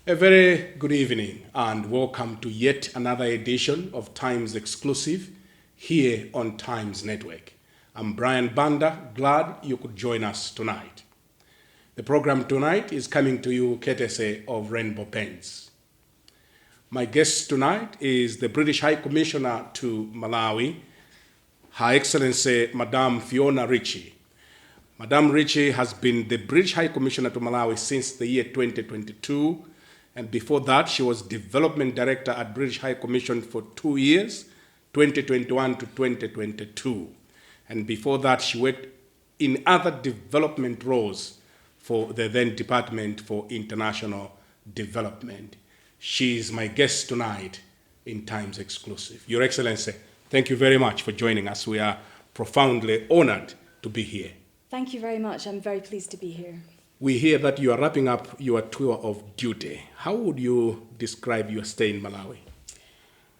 A very good evening and welcome to yet another edition of Times Exclusive here on Times Network. I'm Brian Banda, glad you could join us tonight. The program tonight is coming to you courtesy of Rainbow Pens. My guest tonight is the British High Commissioner to Malawi, Her Excellency Madame Fiona Ritchie. Madame Ritchie has been the British High Commissioner to Malawi since the year 2022, and before that she was Development Director at British High Commission for 2 years, 2021 to 2022. And before that she worked in other development roles for the then Department for International Development. She is my guest tonight in Times Exclusive. Your Excellency, thank you very much for joining us. We are profoundly honored to be here. Thank you very much. I'm very pleased to be here. We hear that you are wrapping up your tour of duty. How would you describe your stay in Malawi?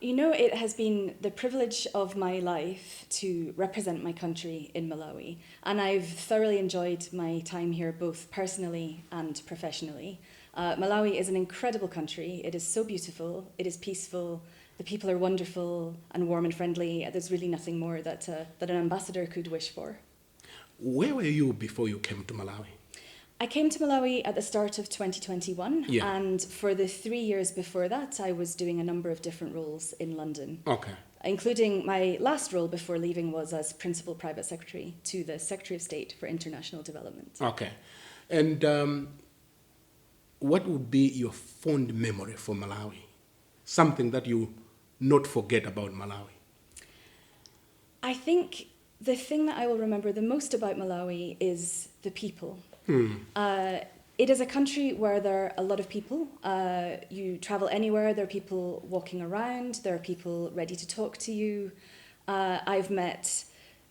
You know, it has been the privilege of my life to represent my country in Malawi, and I've thoroughly enjoyed my time here both personally and professionally. Malawi is an incredible country. It is so beautiful, it is peaceful, the people are wonderful and warm and friendly. There's really nothing more that an ambassador could wish for. Where were you before you came to Malawi? I came to Malawi at the start of 2021, and for the 3 years before that, I was doing a number of different roles in London. Okay. Including my last role before leaving was as Principal Private Secretary to the Secretary of State for International Development. Okay. And what would be your fond memory for Malawi? Something that you not forget about Malawi? I think the thing that I will remember the most about Malawi is the people. It is a country where there are a lot of people. You travel anywhere, there are people walking around, there are people ready to talk to you. I've met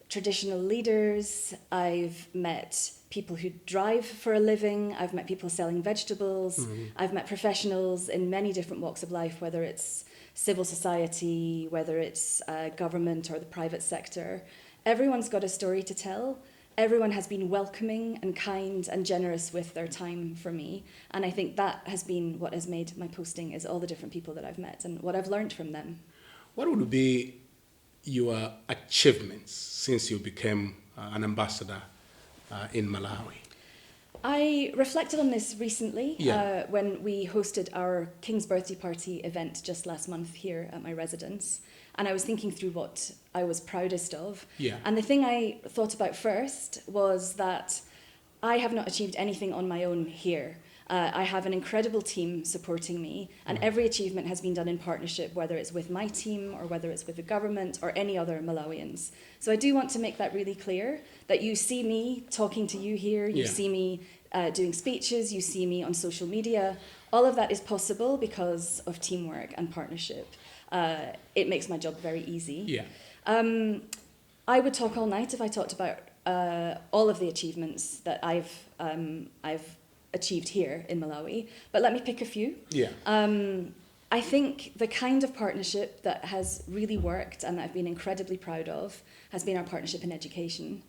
traditional leaders, I've met people who drive for a living, I've met people selling vegetables, I've met professionals in many different walks of life, whether it's civil society, whether it's government or the private sector. Everyone's got a story to tell. Everyone has been welcoming and kind and generous with their time for me. And I think that has been what has made my posting, is all the different people that I've met and what I've learned from them. What would be your achievements since you became an ambassador in Malawi? I reflected on this recently when we hosted our King's Birthday Party event just last month here at my residence. And I was thinking through what I was proudest of. And the thing I thought about first was that I have not achieved anything on my own here. I have an incredible team supporting me, and every achievement has been done in partnership, whether it's with my team or whether it's with the government or any other Malawians. So I do want to make that really clear, that you see me talking to you here, you see me doing speeches, you see me on social media. All of that is possible because of teamwork and partnership. It makes my job very easy. I would talk all night if I talked about all of the achievements that I've achieved here in Malawi, but let me pick a few. I think the kind of partnership that has really worked and that I've been incredibly proud of has been our partnership in education.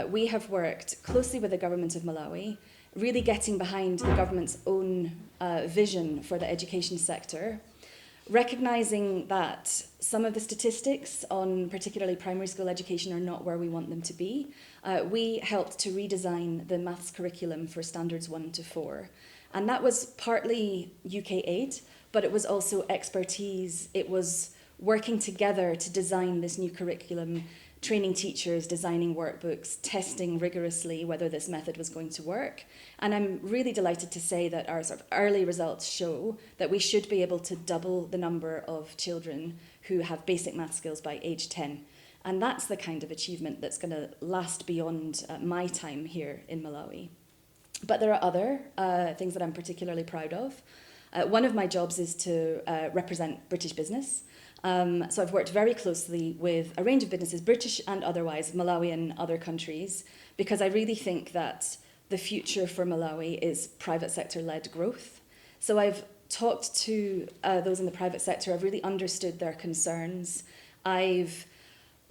We have worked closely with the government of Malawi, really getting behind the government's own vision for the education sector, recognising that some of the statistics on particularly primary school education are not where we want them to be. We helped to redesign the maths curriculum for standards 1 to 4. And that was partly UK aid, but it was also expertise. It was working together to design this new curriculum, training teachers, designing workbooks, testing rigorously whether this method was going to work. And I'm really delighted to say that our sort of early results show that we should be able to double the number of children who have basic math skills by age 10. And that's the kind of achievement that's going to last beyond my time here in Malawi. But there are other things that I'm particularly proud of. One of my jobs is to represent British business. So I've worked very closely with a range of businesses, British and otherwise, Malawi and other countries, because I really think that the future for Malawi is private sector-led growth. So I've talked to those in the private sector, I've really understood their concerns. I've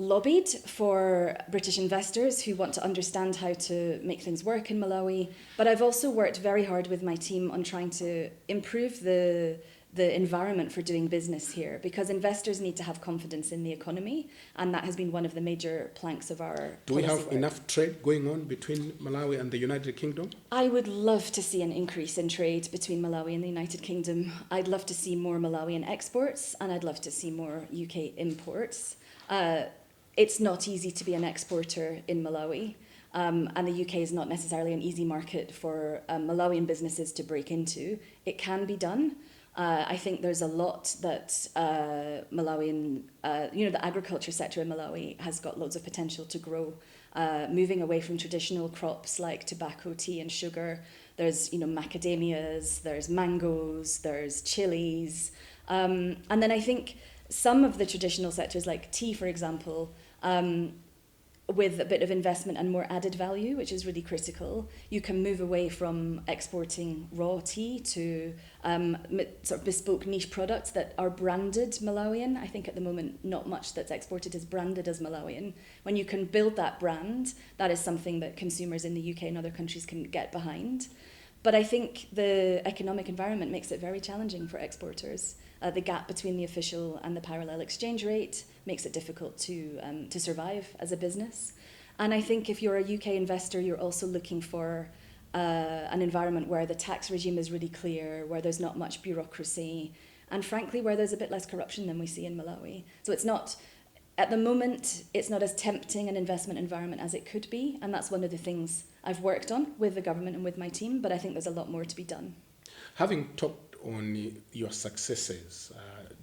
lobbied for British investors who want to understand how to make things work in Malawi. But I've also worked very hard with my team on trying to improve the environment for doing business here, because investors need to have confidence in the economy, and that has been one of the major planks of our Do we have work. enough trade going on between Malawi and the United Kingdom? I would love to see an increase in trade between Malawi and the United Kingdom. I'd love to see more Malawian exports, and I'd love to see more UK imports. It's not easy to be an exporter in Malawi, and the UK is not necessarily an easy market for Malawian businesses to break into. It can be done. I think there's a lot that Malawian, the agriculture sector in Malawi has got loads of potential to grow, moving away from traditional crops like tobacco, tea and sugar. There's, macadamias, there's mangoes, there's chilies. And then I think some of the traditional sectors like tea, for example, with a bit of investment and more added value, which is really critical, you can move away from exporting raw tea to sort of bespoke niche products that are branded Malawian. I think at the moment not much that's exported is branded as Malawian. When you can build that brand, that is something that consumers in the UK and other countries can get behind. But I think the economic environment makes it very challenging for exporters. The gap between the official and the parallel exchange rate makes it difficult to survive as a business. And I think if you're a UK investor, you're also looking for an environment where the tax regime is really clear, where there's not much bureaucracy, and frankly, where there's a bit less corruption than we see in Malawi. So it's not, at the moment, it's not as tempting an investment environment as it could be, and that's one of the things I've worked on with the government and with my team, but I think there's a lot more to be done. Having talked on your successes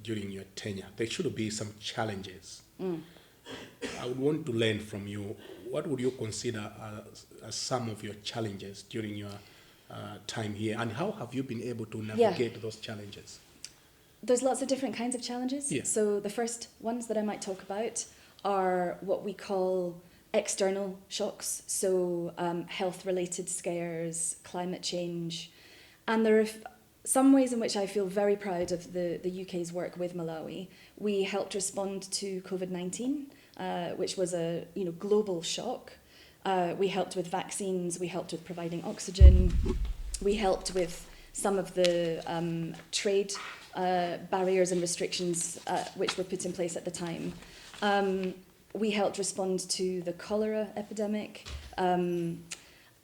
during your tenure, there should be some challenges. I would want to learn from you, what would you consider as some of your challenges during your time here, and how have you been able to navigate those challenges? There's lots of different kinds of challenges. Yeah. So the first ones that I might talk about are what we call external shocks, so health-related scares, climate change, and there are some ways in which I feel very proud of the UK's work with Malawi. We helped respond to COVID-19, which was a global shock. We helped with vaccines, we helped with providing oxygen, we helped with some of the trade barriers and restrictions which were put in place at the time. We helped respond to the cholera epidemic, and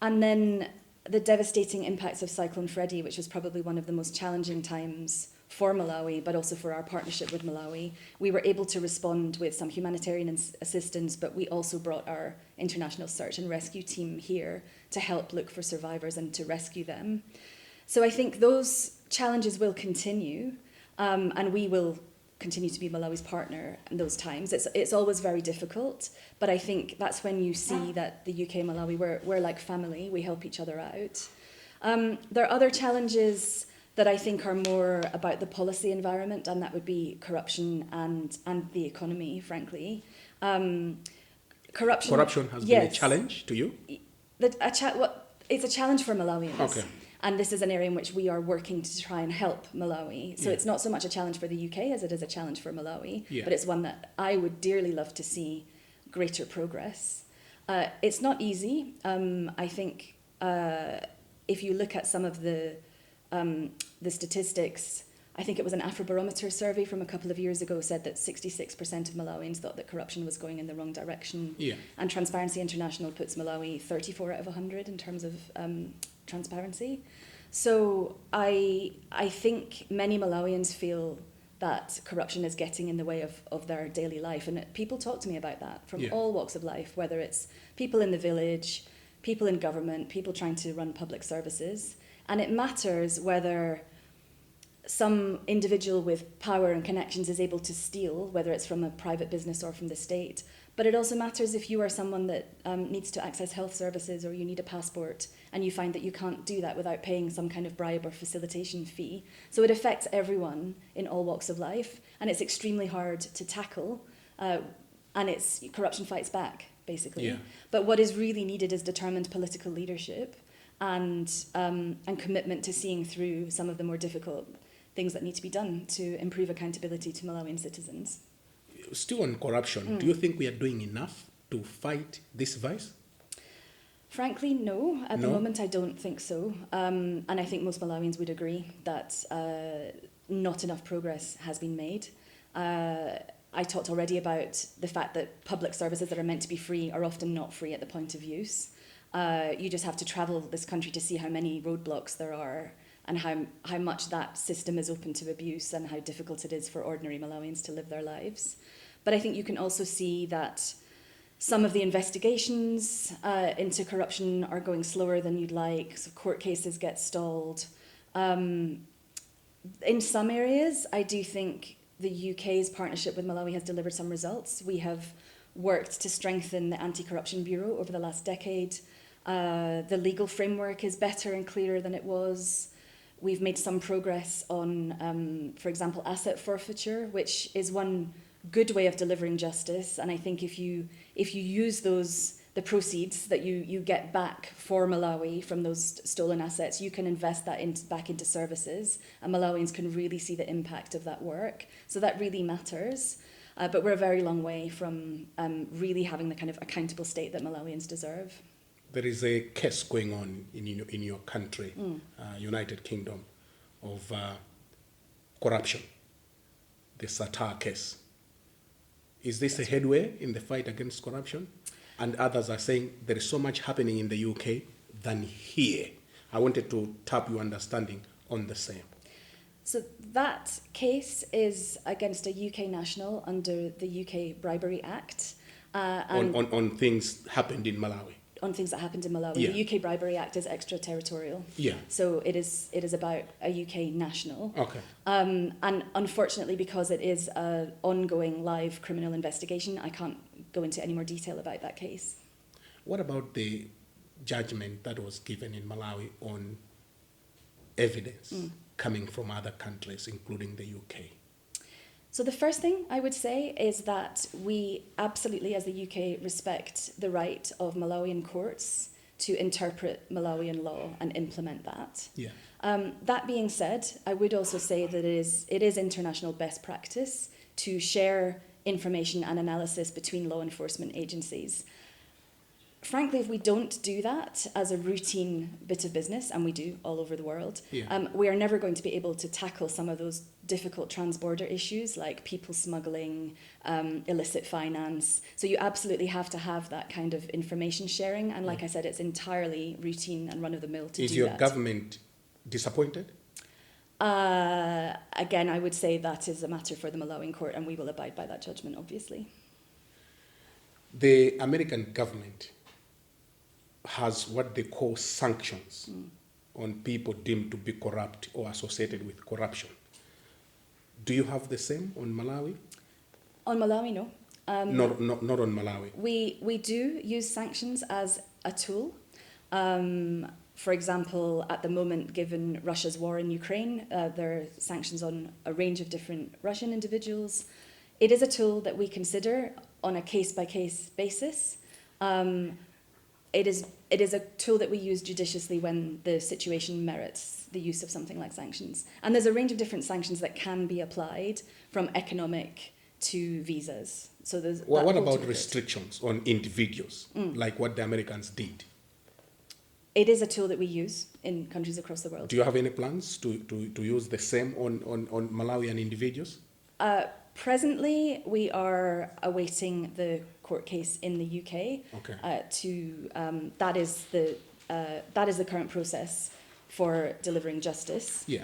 then the devastating impacts of Cyclone Freddy, which was probably one of the most challenging times for Malawi, but also for our partnership with Malawi. We were able to respond with some humanitarian assistance, but we also brought our international search and rescue team here to help look for survivors and to rescue them. So I think those challenges will continue, and we will continue to be Malawi's partner in those times. It's always very difficult, but I think that's when you see that the UK and Malawi, we're like family, we help each other out. There are other challenges that I think are more about the policy environment, and that would be corruption and the economy, frankly. Corruption has been a challenge to you? It's a challenge for Malawians. Okay. And this is an area in which we are working to try and help Malawi. So it's not so much a challenge for the UK as it is a challenge for Malawi, but it's one that I would dearly love to see greater progress. It's not easy. I think if you look at some of the statistics, I think it was an Afrobarometer survey from a couple of years ago said that 66% of Malawians thought that corruption was going in the wrong direction. Yeah. And Transparency International puts Malawi 34 out of 100 in terms of transparency. So I think many Malawians feel that corruption is getting in the way of their daily life. And people talk to me about that from all walks of life, whether it's people in the village, people in government, people trying to run public services. And it matters whether some individual with power and connections is able to steal, whether it's from a private business or from the state. But it also matters if you are someone that needs to access health services or you need a passport and you find that you can't do that without paying some kind of bribe or facilitation fee. So it affects everyone in all walks of life, and it's extremely hard to tackle, and corruption fights back, basically. Yeah. But what is really needed is determined political leadership and commitment to seeing through some of the more difficult things that need to be done to improve accountability to Malawian citizens. Still on corruption, do you think we are doing enough to fight this vice? Frankly, no. At the No? moment, I don't think so. And I think most Malawians would agree that not enough progress has been made. I talked already about the fact that public services that are meant to be free are often not free at the point of use. You just have to travel this country to see how many roadblocks there are and how much that system is open to abuse and how difficult it is for ordinary Malawians to live their lives. But I think you can also see that some of the investigations into corruption are going slower than you'd like, so court cases get stalled. In some areas, I do think the UK's partnership with Malawi has delivered some results. We have worked to strengthen the Anti-Corruption Bureau over the last decade. The legal framework is better and clearer than it was. We've made some progress on, for example, asset forfeiture, which is one good way of delivering justice. And I think if you use the proceeds that you get back for Malawi from those stolen assets, you can invest that back into services, and Malawians can really see the impact of that work. So that really matters. But we're a very long way from really having the kind of accountable state that Malawians deserve. There is a case going on in your country, United Kingdom, of corruption, the Satar case. Is this a headway in the fight against corruption? And others are saying there is so much happening in the UK than here. I wanted to tap your understanding on the same. So that case is against a UK national under the UK Bribery Act. On things happened in Malawi. On things that happened in Malawi. Yeah. The UK Bribery Act is extraterritorial. Yeah. So it is about a UK national. Okay. And unfortunately, because it is an ongoing live criminal investigation, I can't go into any more detail about that case. What about the judgment that was given in Malawi on evidence coming from other countries, including the UK? So the first thing I would say is that we absolutely, as the UK, respect the right of Malawian courts to interpret Malawian law and implement that. Yeah. That being said, I would also say that it is international best practice to share information and analysis between law enforcement agencies. Frankly, if we don't do that as a routine bit of business, and we do all over the world, we are never going to be able to tackle some of those difficult transborder issues like people smuggling, illicit finance. So you absolutely have to have that kind of information sharing. And like I said, it's entirely routine and run-of-the-mill to do that. Is your government disappointed? Again, I would say that is a matter for the Malawian court, and we will abide by that judgment, obviously. The American government has what they call sanctions on people deemed to be corrupt or associated with corruption. Do you have the same on Malawi? On Malawi, no. Not on Malawi. We do use sanctions as a tool. For example, at the moment, given Russia's war in Ukraine, there are sanctions on a range of different Russian individuals. It is a tool that we consider on a case-by-case basis. It is a tool that we use judiciously when the situation merits the use of something like sanctions. And there's a range of different sanctions that can be applied, from economic to visas. So there's what about restrictions on individuals, like what the Americans did? It is a tool that we use in countries across the world. Do you have any plans to use the same on Malawian individuals? Presently, we are awaiting the court case in the UK. Okay. That is the current process for delivering justice. Yeah.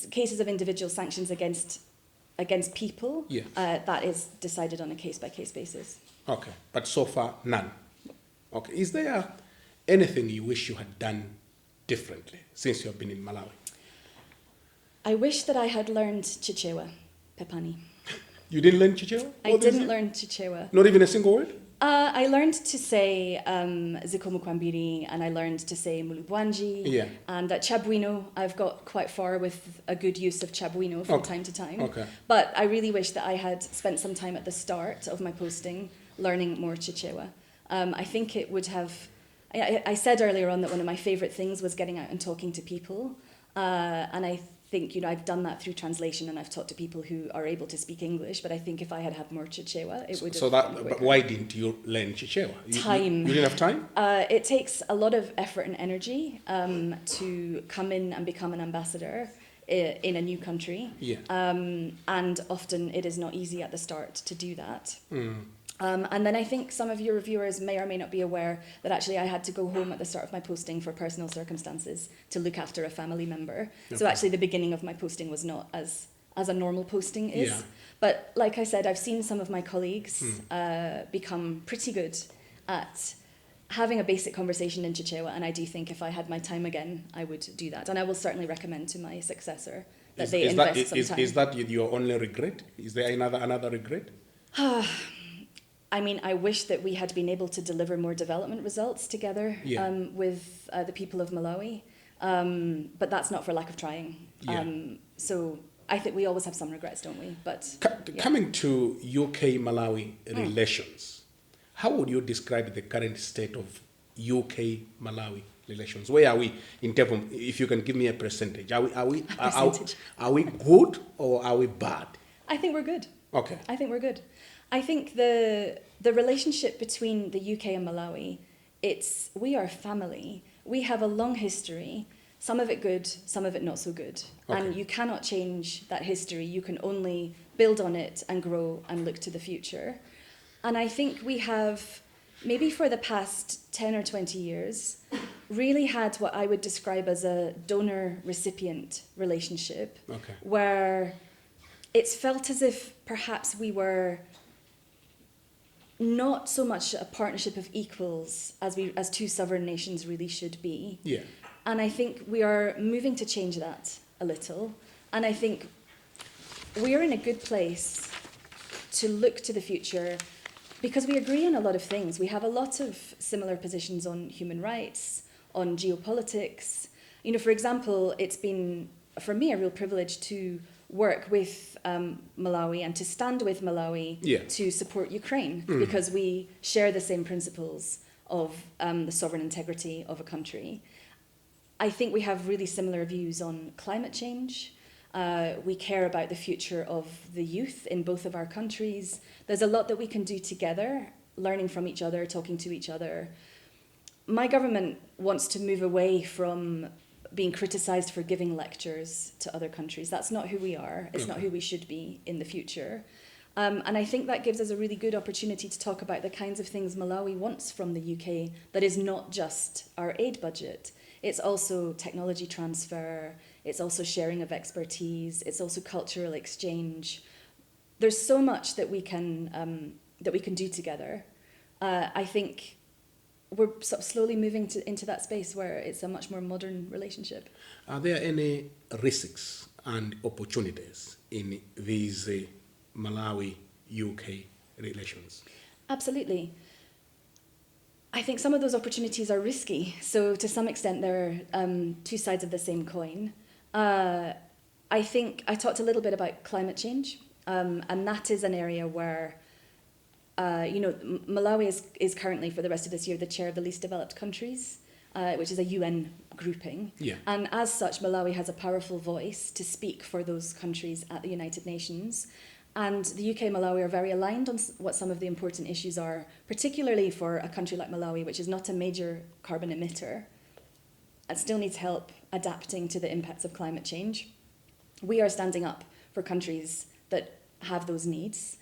Cases of individual sanctions against people. Yeah. That is decided on a case-by-case basis. Okay, but so far none. Okay. Is there anything you wish you had done differently since you have been in Malawi? I wish that I had learned Chichewa, Pepani. You didn't learn Chichewa? I didn't learn Chichewa. Not even a single word? I learned to say Zikomo Kwambiri, and I learned to say Mulubwanji. Yeah. And Chabwino, I've got quite far with a good use of Chabwino from time to time. Okay. But I really wish that I had spent some time at the start of my posting learning more Chichewa. I think it would have... I said earlier on that one of my favourite things was getting out and talking to people. And I think, I've done that through translation and I've talked to people who are able to speak English, but I think if I had more Chichewa, it would have been quicker. But why didn't you learn Chichewa? Time. You didn't have time? It takes a lot of effort and energy to come in and become an ambassador in a new country. Yeah. And often it is not easy at the start to do that. And then I think some of your viewers may or may not be aware that actually I had to go home at the start of my posting for personal circumstances to look after a family member. Okay. So actually the beginning of my posting was not as a normal posting is. Yeah. But like I said, I've seen some of my colleagues become pretty good at having a basic conversation in Chichewa, and I do think if I had my time again, I would do that. And I will certainly recommend to my successor that they invest some time. Is that your only regret? Is there another regret? I mean, I wish that we had been able to deliver more development results together with the people of Malawi, but that's not for lack of trying. Yeah. So I think we always have some regrets, don't we? But coming to UK-Malawi relations, how would you describe the current state of UK-Malawi relations? Where are we in terms of, if you can give me a percentage? Are we good or are we bad? I think we're good. Okay. I think we're good. I think the relationship between the UK and Malawi, we are family. We have a long history, some of it good, some of it not so good. Okay. And you cannot change that history. You can only build on it and grow and look to the future. And I think we have, maybe for the past 10 or 20 years, really had what I would describe as a donor-recipient relationship, where it's felt as if perhaps we were not so much a partnership of equals as two sovereign nations really should be. Yeah. And I think we are moving to change that a little. And I think we are in a good place to look to the future because we agree on a lot of things. We have a lot of similar positions on human rights, on geopolitics. For example, it's been, for me, a real privilege to work with Malawi and to stand with Malawi to support Ukraine because we share the same principles of the sovereign integrity of a country. I think we have really similar views on climate change. We care about the future of the youth in both of our countries. There's a lot that we can do together, learning from each other, talking to each other. My government wants to move away from being criticised for giving lectures to other countries. That's not who we are. It's not who we should be in the future. And I think that gives us a really good opportunity to talk about the kinds of things Malawi wants from the UK that is not just our aid budget. It's also technology transfer. It's also sharing of expertise. It's also cultural exchange. There's so much that we can do together. I think we're sort of slowly moving into that space where it's a much more modern relationship. Are there any risks and opportunities in these Malawi-UK relations? Absolutely. I think some of those opportunities are risky. So to some extent, they're two sides of the same coin. I think I talked a little bit about climate change, and that is an area where Malawi is currently, for the rest of this year, the chair of the least developed countries, which is a UN grouping. Yeah. And as such, Malawi has a powerful voice to speak for those countries at the United Nations. And the UK and Malawi are very aligned on what some of the important issues are, particularly for a country like Malawi, which is not a major carbon emitter and still needs help adapting to the impacts of climate change. We are standing up for countries that have those needs.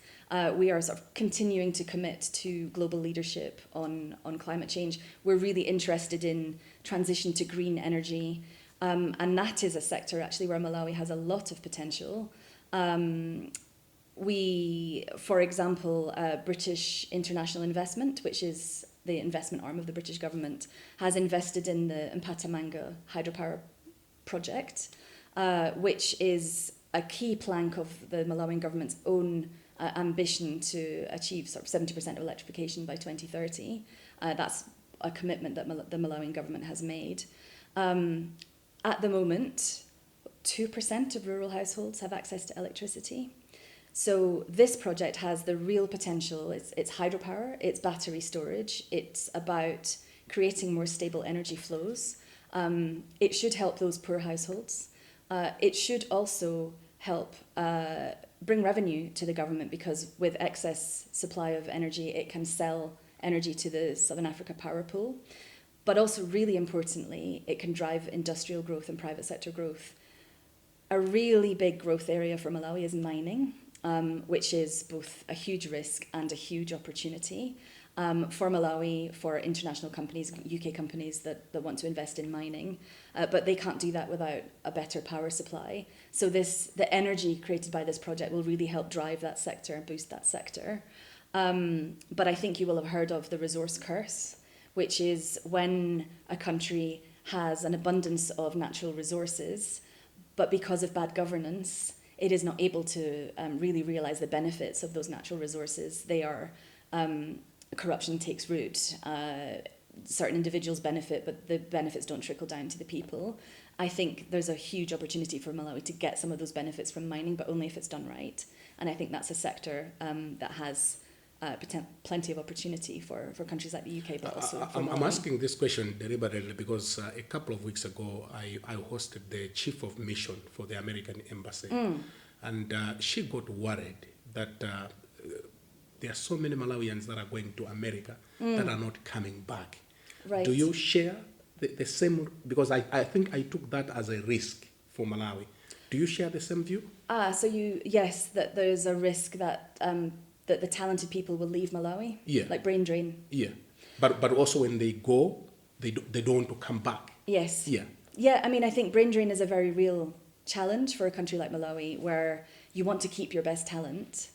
We are sort of continuing to commit to global leadership on climate change. We're really interested in transition to green energy, and that is a sector actually where Malawi has a lot of potential. We, for example, British International Investment, which is the investment arm of the British government, has invested in the Mpatamanga hydropower project, which is a key plank of the Malawian government's own ambition to achieve sort of 70% of electrification by 2030. That's a commitment that the Malawian government has made. At the moment, 2% of rural households have access to electricity. So this project has the real potential. It's hydropower, it's battery storage, it's about creating more stable energy flows. It should help those poor households. It should also help bring revenue to the government, because with excess supply of energy, it can sell energy to the Southern Africa power pool. But also, really importantly, it can drive industrial growth and private sector growth. A really big growth area for Malawi is mining, which is both a huge risk and a huge opportunity for Malawi, for international companies, UK companies that want to invest in mining. But they can't do that without a better power supply. So the energy created by this project will really help drive that sector and boost that sector. But I think you will have heard of the resource curse, which is when a country has an abundance of natural resources, but because of bad governance, it is not able to really realize the benefits of those natural resources. They are, corruption takes root. Certain individuals benefit, but the benefits don't trickle down to the people. I think there's a huge opportunity for Malawi to get some of those benefits from mining, but only if it's done right. And I think that's a sector that has plenty of opportunity for countries like the UK, but also for I'm asking this question deliberately because a couple of weeks ago, I hosted the chief of mission for the American embassy. And she got worried that there are so many Malawians that are going to America that are not coming back. Right. Do you share the same? Because I think I took that as a risk for Malawi. Do you share the same view? Yes, that there's a risk that that the talented people will leave Malawi, like brain drain. Yeah, but also when they go, they don't want to come back. Yes. Yeah. I mean, I think brain drain is a very real challenge for a country like Malawi, where you want to keep your best talent,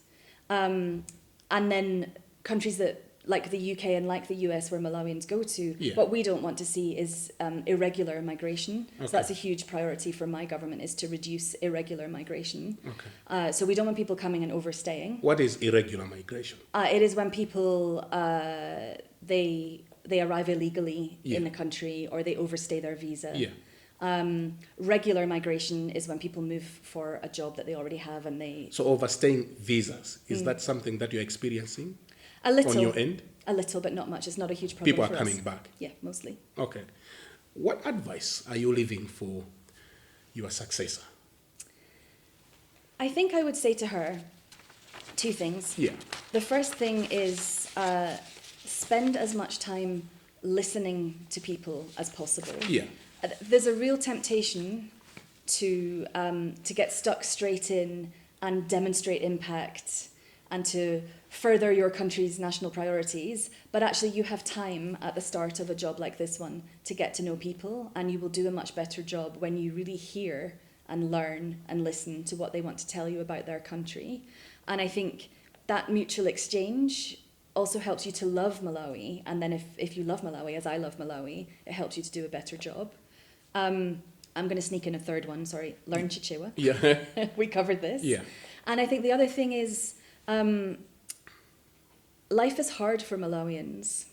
and then countries that like the UK and like the US, where Malawians go to, what we don't want to see is irregular migration. Okay. So that's a huge priority for my government, is to reduce irregular migration. Okay. So we don't want people coming and overstaying. What is irregular migration? It is when people they arrive illegally in the country, or they overstay their visa. Regular migration is when people move for a job that they already have, and they... So overstaying visas, is that something that you're experiencing? A little. On your end? A little, but not much. It's not a huge problem. People are for coming us. back? Yeah, mostly. Okay. What advice are you leaving for your successor? I think I would say to her two things. Yeah. The first thing is spend as much time listening to people as possible. Yeah. There's a real temptation to get stuck straight in and demonstrate impact and to further your country's national priorities, but actually you have time at the start of a job like this one to get to know people, and you will do a much better job when you really hear and learn and listen to what they want to tell you about their country. And I think that mutual exchange also helps you to love Malawi, and then if you love Malawi, as I love Malawi, it helps you to do a better job. I'm going to sneak in a third one, sorry, learn Chichewa. Yeah. We covered this. Yeah. And I think the other thing is, life is hard for Malawians.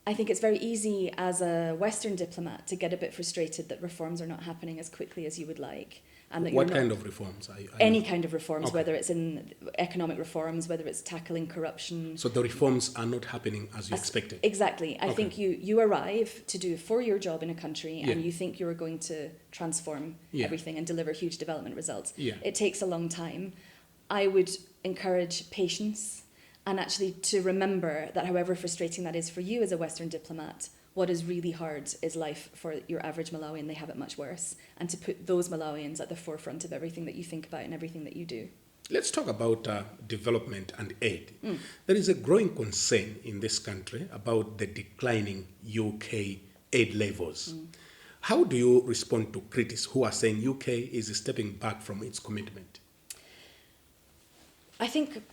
I think it's very easy as a Western diplomat to get a bit frustrated that reforms are not happening as quickly as you would like. And that what kind of reforms? Any kind of reforms, okay. Whether it's in economic reforms, whether it's tackling corruption. So the reforms are not happening as you expected? Exactly. I think you arrive to do a 4-year job in a country, and you think you're going to transform everything and deliver huge development results. It takes a long time. I would encourage patience, and actually to remember that however frustrating that is for you as a Western diplomat, what is really hard is life for your average Malawian. They have it much worse. And to put those Malawians at the forefront of everything that you think about and everything that you do. Let's talk about development and aid. There is a growing concern in this country about the declining UK aid levels. How do you respond to critics who are saying UK is stepping back from its commitment? I think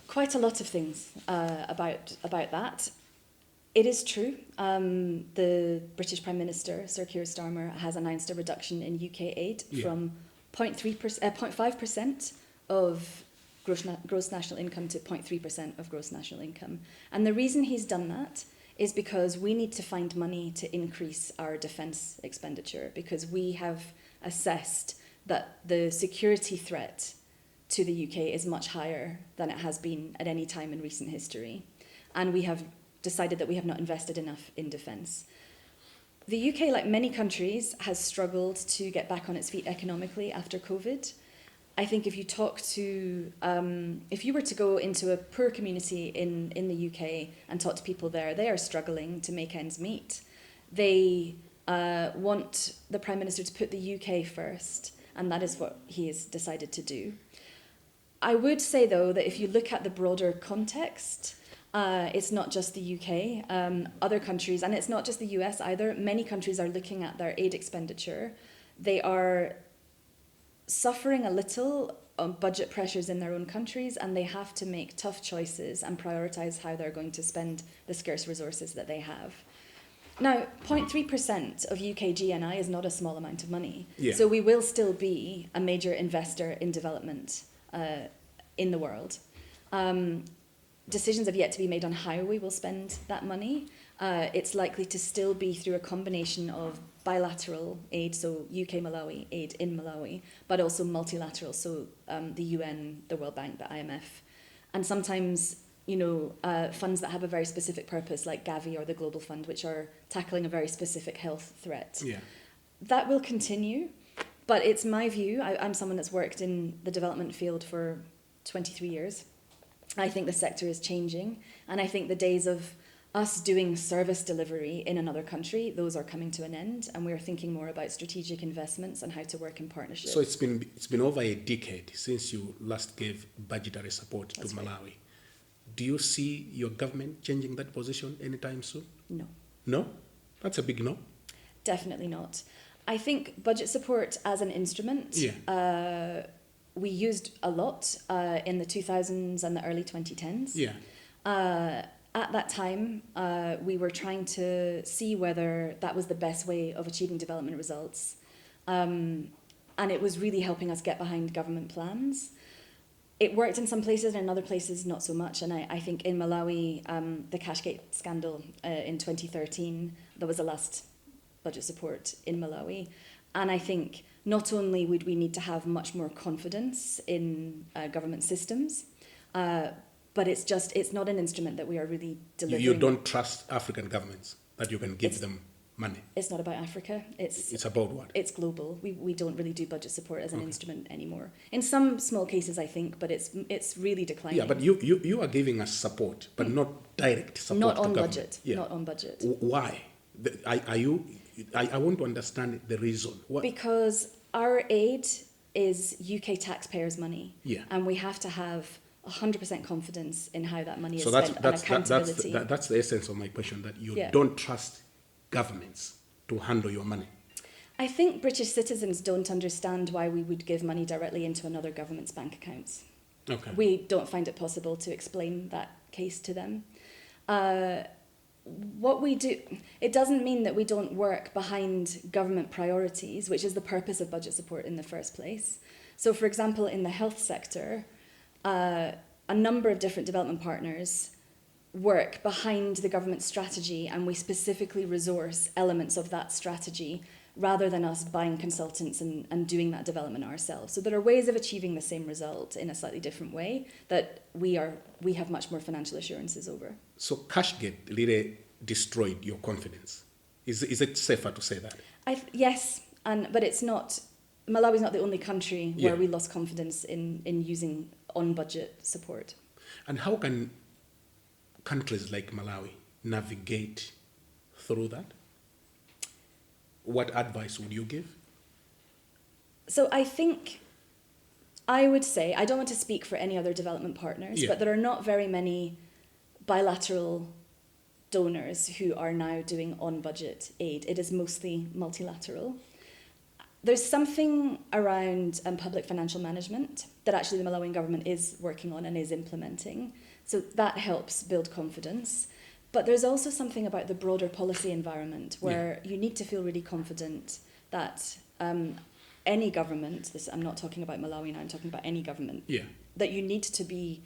quite a lot of things about that. It is true. The British Prime Minister, Sir Keir Starmer, has announced a reduction in UK aid from 0.5% of gross national income to 0.3% of gross national income. And the reason he's done that is because we need to find money to increase our defence expenditure, because we have assessed that the security threat to the UK is much higher than it has been at any time in recent history. And we have decided that we have not invested enough in defence. The UK, like many countries, has struggled to get back on its feet economically after COVID. I think if you talk to, if you were to go into a poor community in the UK and talk to people there, they are struggling to make ends meet. They want the Prime Minister to put the UK first, and that is what he has decided to do. I would say, though, that if you look at the broader context, it's not just the UK. Other countries, and it's not just the US either, many countries are looking at their aid expenditure. They are suffering a little on budget pressures in their own countries, and they have to make tough choices and prioritise how they're going to spend the scarce resources that they have. Now, 0.3% of UK GNI is not a small amount of money. Yeah. So we will still be a major investor in development in the world. Decisions have yet to be made on how we will spend that money. It's likely to still be through a combination of bilateral aid, so UK-Malawi aid in Malawi, but also multilateral, so the UN, the World Bank, the IMF, and sometimes funds that have a very specific purpose, like Gavi or the Global Fund, which are tackling a very specific health threat. Yeah. That will continue, but it's my view, I'm someone that's worked in the development field for 23 years. I think the sector is changing, and I think the days of us doing service delivery in another country, those are coming to an end, and we're thinking more about strategic investments and how to work in partnership. So it's been over a decade since you last gave budgetary support to Malawi. Right. Do you see your government changing that position anytime soon? No. No? That's a big no? Definitely not. I think budget support as an instrument, we used a lot in the 2000s and the early 2010s. Yeah. At that time, we were trying to see whether that was the best way of achieving development results. And it was really helping us get behind government plans. It worked in some places and in other places not so much. And I think in Malawi, the Cashgate scandal in 2013, that was the last budget support in Malawi. And I think not only would we need to have much more confidence in government systems, but it's not an instrument that we are really delivering. You don't trust African governments that you can give them money? It's not about Africa. It's about what? It's global. We don't really do budget support as an instrument anymore. In some small cases, I think, but it's really declining. Yeah, but you are giving us support, but not direct support. Not to on government. budget. Yeah. Not on budget. Why? I want to understand the reason. What? Because our aid is UK taxpayers' money. Yeah. And we have to have 100% confidence in how that money is so spent and accountability. That's the essence of my question, that you don't trust governments to handle your money. I think British citizens don't understand why we would give money directly into another government's bank accounts. Okay. We don't find it possible to explain that case to them. What we do, it doesn't mean that we don't work behind government priorities, which is the purpose of budget support in the first place. So, for example, in the health sector, a number of different development partners work behind the government strategy, and we specifically resource elements of that strategy rather than us buying consultants and doing that development ourselves. So there are ways of achieving the same result in a slightly different way that we have much more financial assurances over. So Cashgate really destroyed your confidence. Is it safer to say that? Yes, but it's not. Malawi's not the only country where we lost confidence in using on-budget support. And how can countries like Malawi navigate through that? What advice would you give? So I think I would say, I don't want to speak for any other development partners, but there are not very many bilateral donors who are now doing on-budget aid. It is mostly multilateral. There's something around public financial management that actually the Malawian government is working on and is implementing. So that helps build confidence. But there's also something about the broader policy environment where you need to feel really confident that any government, I'm not talking about Malawi now, I'm talking about any government, that you need to be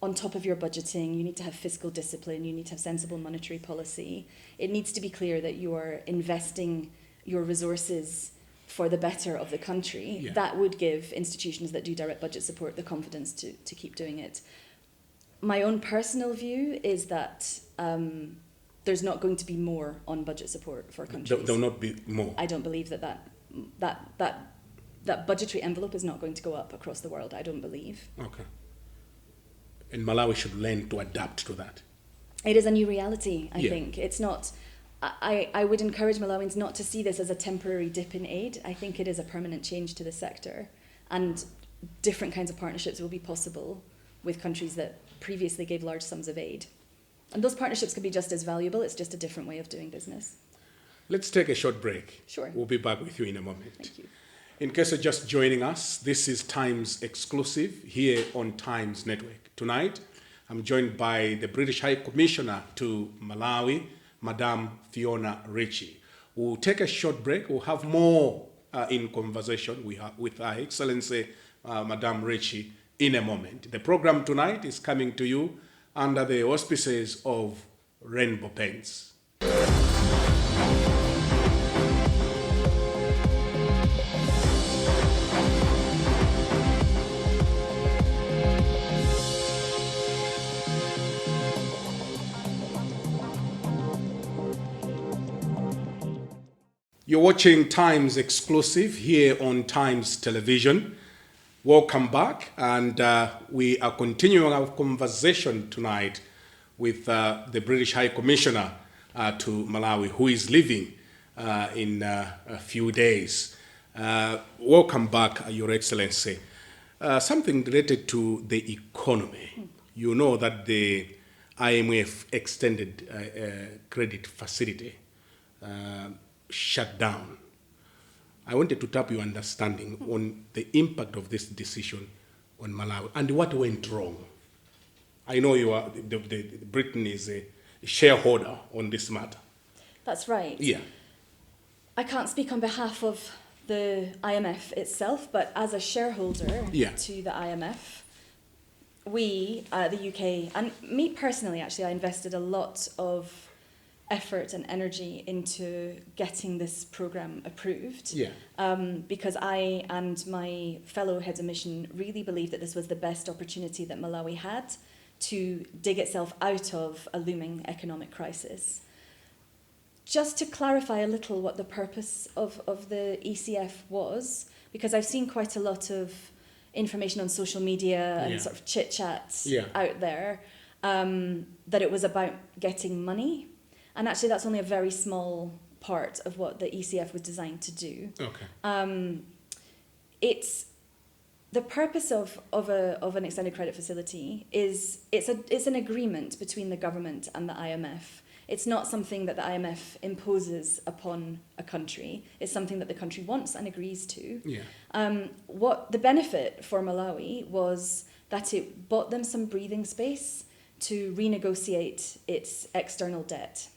on top of your budgeting, you need to have fiscal discipline, you need to have sensible monetary policy. It needs to be clear that you are investing your resources for the better of the country. That would give institutions that do direct budget support the confidence to keep doing it. My own personal view is that there's not going to be more on budget support for countries. There will not be more. I don't believe that budgetary envelope is not going to go up across the world. I don't believe. Okay. And Malawi should learn to adapt to that. It is a new reality, I think. It's not... I would encourage Malawians not to see this as a temporary dip in aid. I think it is a permanent change to the sector, and different kinds of partnerships will be possible with countries that previously gave large sums of aid. And those partnerships can be just as valuable. It's just a different way of doing business. Let's take a short break. Sure. We'll be back with you in a moment. Thank you. In case you're just joining us, this is Times Exclusive here on Times Network. Tonight, I'm joined by the British High Commissioner to Malawi, Madam Fiona Ritchie. We'll take a short break. We'll have more in conversation with Her Excellency, Madam Ritchie, in a moment. The program tonight is coming to you under the auspices of Rainbow Paints. You're watching Times Exclusive here on Times Television. Welcome back, and we are continuing our conversation tonight with the British High Commissioner to Malawi, who is leaving in a few days. Welcome back, Your Excellency. Something related to the economy. You know that the IMF extended credit facility shut down. I wanted to tap your understanding on the impact of this decision on Malawi and what went wrong. I know you are Britain is a shareholder on this matter. That's right. Yeah. I can't speak on behalf of the IMF itself, but as a shareholder to the IMF, we, the UK, and me personally, actually, I invested a lot of effort and energy into getting this programme approved. Because I and my fellow heads of mission really believed that this was the best opportunity that Malawi had to dig itself out of a looming economic crisis. Just to clarify a little what the purpose of the ECF was, because I've seen quite a lot of information on social media and sort of chit-chats out there, that it was about getting money. And actually, that's only a very small part of what the ECF was designed to do. Okay. It's the purpose of an extended credit facility is it's an agreement between the government and the IMF. It's not something that the IMF imposes upon a country. It's something that the country wants and agrees to. What the benefit for Malawi was that it bought them some breathing space to renegotiate its external debt.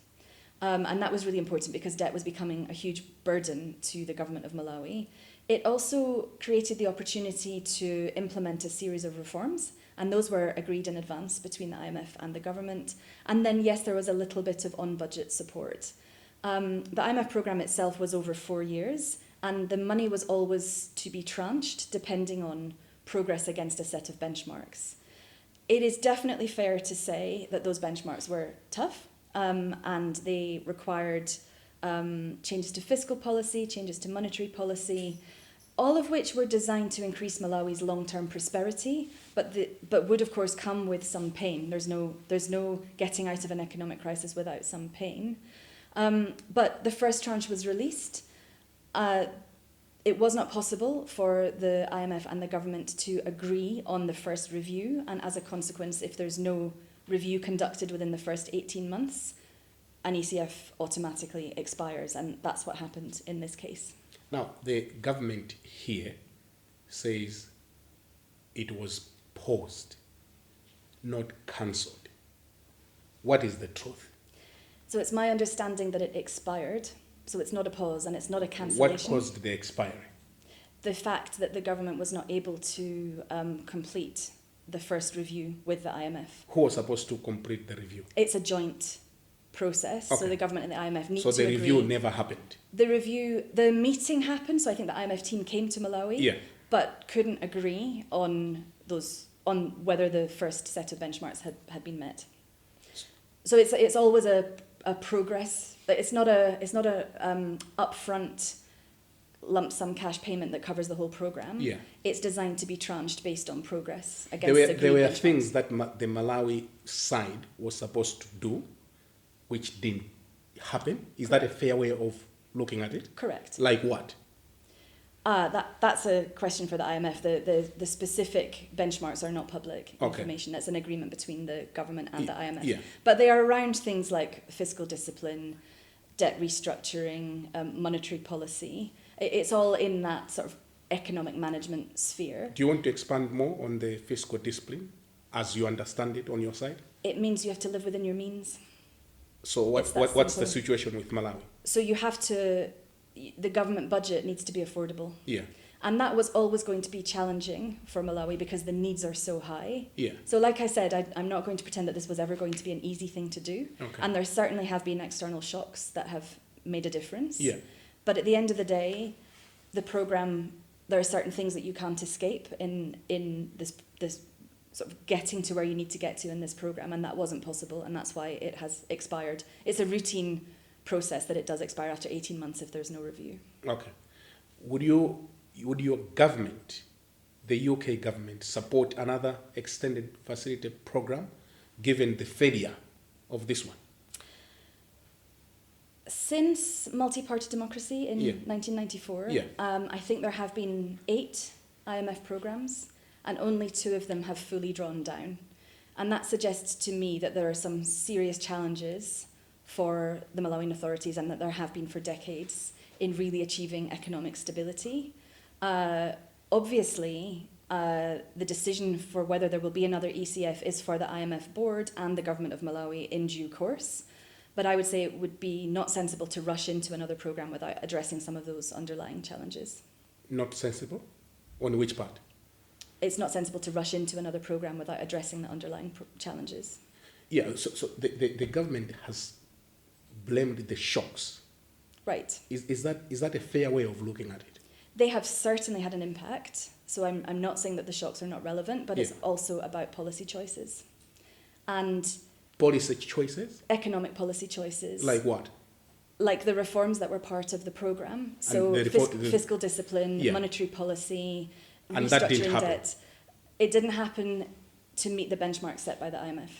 And that was really important because debt was becoming a huge burden to the government of Malawi. It also created the opportunity to implement a series of reforms, and those were agreed in advance between the IMF and the government. And then, yes, there was a little bit of on-budget support. The IMF programme itself was over 4 years, and the money was always to be tranched depending on progress against a set of benchmarks. It is definitely fair to say that those benchmarks were tough. And they required changes to fiscal policy, changes to monetary policy, all of which were designed to increase Malawi's long-term prosperity, but would of course come with some pain. There's no getting out of an economic crisis without some pain. But the first tranche was released. It was not possible for the IMF and the government to agree on the first review, and as a consequence, if there's no review conducted within the first 18 months, an ECF automatically expires, and that's what happened in this case. Now, the government here says it was paused, not cancelled. What is the truth? So it's my understanding that it expired, so it's not a pause and it's not a cancellation. What caused the expiry? The fact that the government was not able to complete the first review with the IMF. Who was supposed to complete the review? It's a joint process, so the government and the IMF need to agree. So the review never happened? The meeting happened, so I think the IMF team came to Malawi, but couldn't agree on whether the first set of benchmarks had been met. So it's always a progress. It's not a upfront lump sum cash payment that covers the whole program. Yeah. It's designed to be tranched based on progress against There were benchmarks. things that the Malawi side was supposed to do, which didn't happen. Is that a fair way of looking at it? Correct. Like what? That's a question for the IMF. The specific benchmarks are not public information. That's an agreement between the government and the IMF. Yeah. But they are around things like fiscal discipline, debt restructuring, monetary policy. It's all in that sort of economic management sphere. Do you want to expand more on the fiscal discipline as you understand it on your side? It means you have to live within your means. So what's the situation with Malawi? So you have to, the government budget needs to be affordable. Yeah. And that was always going to be challenging for Malawi because the needs are so high. Yeah. So like I said, I'm not going to pretend that this was ever going to be an easy thing to do. Okay. And there certainly have been external shocks that have made a difference. Yeah. But at the end of the day, the programme, there are certain things that you can't escape in this sort of getting to where you need to get to in this programme, and that wasn't possible, and that's why it has expired. It's a routine process that it does expire after 18 months if there's no review. Okay. Would your government, the UK government, support another extended facility programme given the failure of this one? Since multi-party democracy in Yeah. 1994, Yeah. I think there have been 8 IMF programmes, and only 2 of them have fully drawn down. And that suggests to me that there are some serious challenges for the Malawian authorities, and that there have been for decades, in really achieving economic stability. Obviously, the decision for whether there will be another ECF is for the IMF board and the government of Malawi in due course. But I would say it would be not sensible to rush into another programme without addressing some of those underlying challenges. Not sensible? On which part? It's not sensible to rush into another programme without addressing the underlying challenges. Yeah, so the government has blamed the shocks. Right. Is that a fair way of looking at it? They have certainly had an impact. So I'm not saying that the shocks are not relevant, but it's also about policy choices. And policy choices? Economic policy choices. Like what? Like the reforms that were part of the programme. So fiscal discipline, monetary policy, and restructuring that didn't happen. debt. It didn't happen to meet the benchmarks set by the IMF.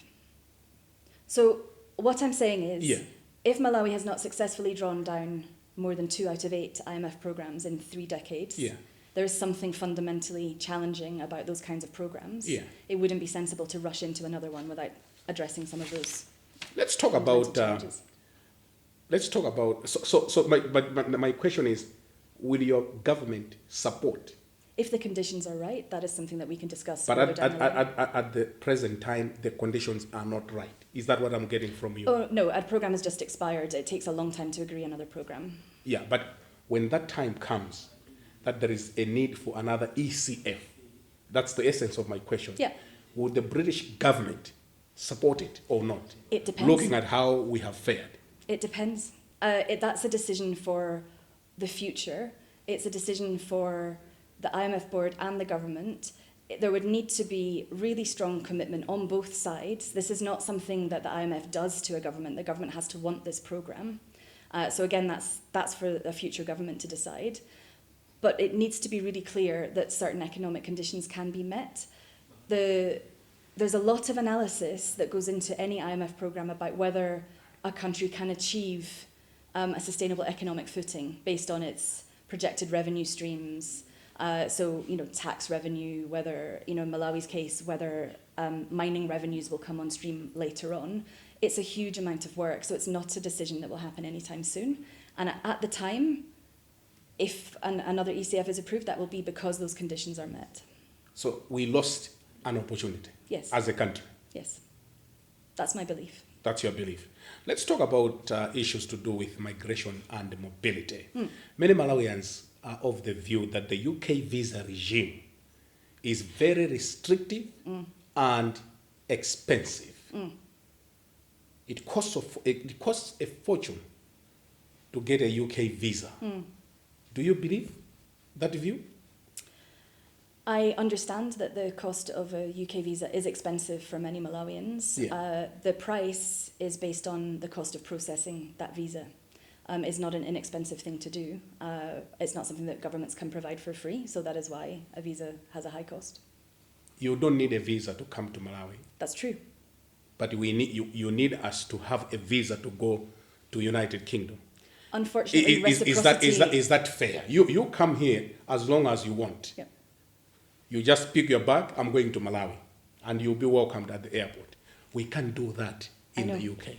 So what I'm saying is, if Malawi has not successfully drawn down more than 2 out of 8 IMF programmes in 3 decades, there is something fundamentally challenging about those kinds of programmes. It wouldn't be sensible to rush into another one without addressing some of those. Let's talk about. So my question is, will your government support? If the conditions are right, that is something that we can discuss. But at the present time, the conditions are not right. Is that what I'm getting from you? Oh, no, a programme has just expired. It takes a long time to agree another programme. Yeah, but when that time comes, that there is a need for another ECF, that's the essence of my question. Yeah. Would the British government support it or not? It depends. Looking at how we have fared. It depends. That's a decision for the future. It's a decision for the IMF board and the government. There would need to be really strong commitment on both sides. This is not something that the IMF does to a government. The government has to want this programme. So again, that's for a future government to decide. But it needs to be really clear that certain economic conditions can be met. There's a lot of analysis that goes into any IMF programme about whether a country can achieve a sustainable economic footing based on its projected revenue streams. So, tax revenue, whether, in Malawi's case, whether mining revenues will come on stream later on. It's a huge amount of work, so it's not a decision that will happen anytime soon. And at the time, if another ECF is approved, that will be because those conditions are met. So we lost an opportunity. Yes. As a country. Yes. That's my belief. That's your belief. Let's talk about issues to do with migration and mobility. Many Malawians are of the view that the UK visa regime is very restrictive and expensive. It costs a fortune to get a UK visa. Do you believe that view? I understand that the cost of a UK visa is expensive for many Malawians. Yeah. The price is based on the cost of processing that visa. It's not an inexpensive thing to do. It's not something that governments can provide for free, so that is why a visa has a high cost. You don't need a visa to come to Malawi. That's true. But you need us to have a visa to go to United Kingdom. Unfortunately, Is that fair? You come here as long as you want. Yeah. You just pick your bag, I'm going to Malawi, and you'll be welcomed at the airport. We can't do that in the UK.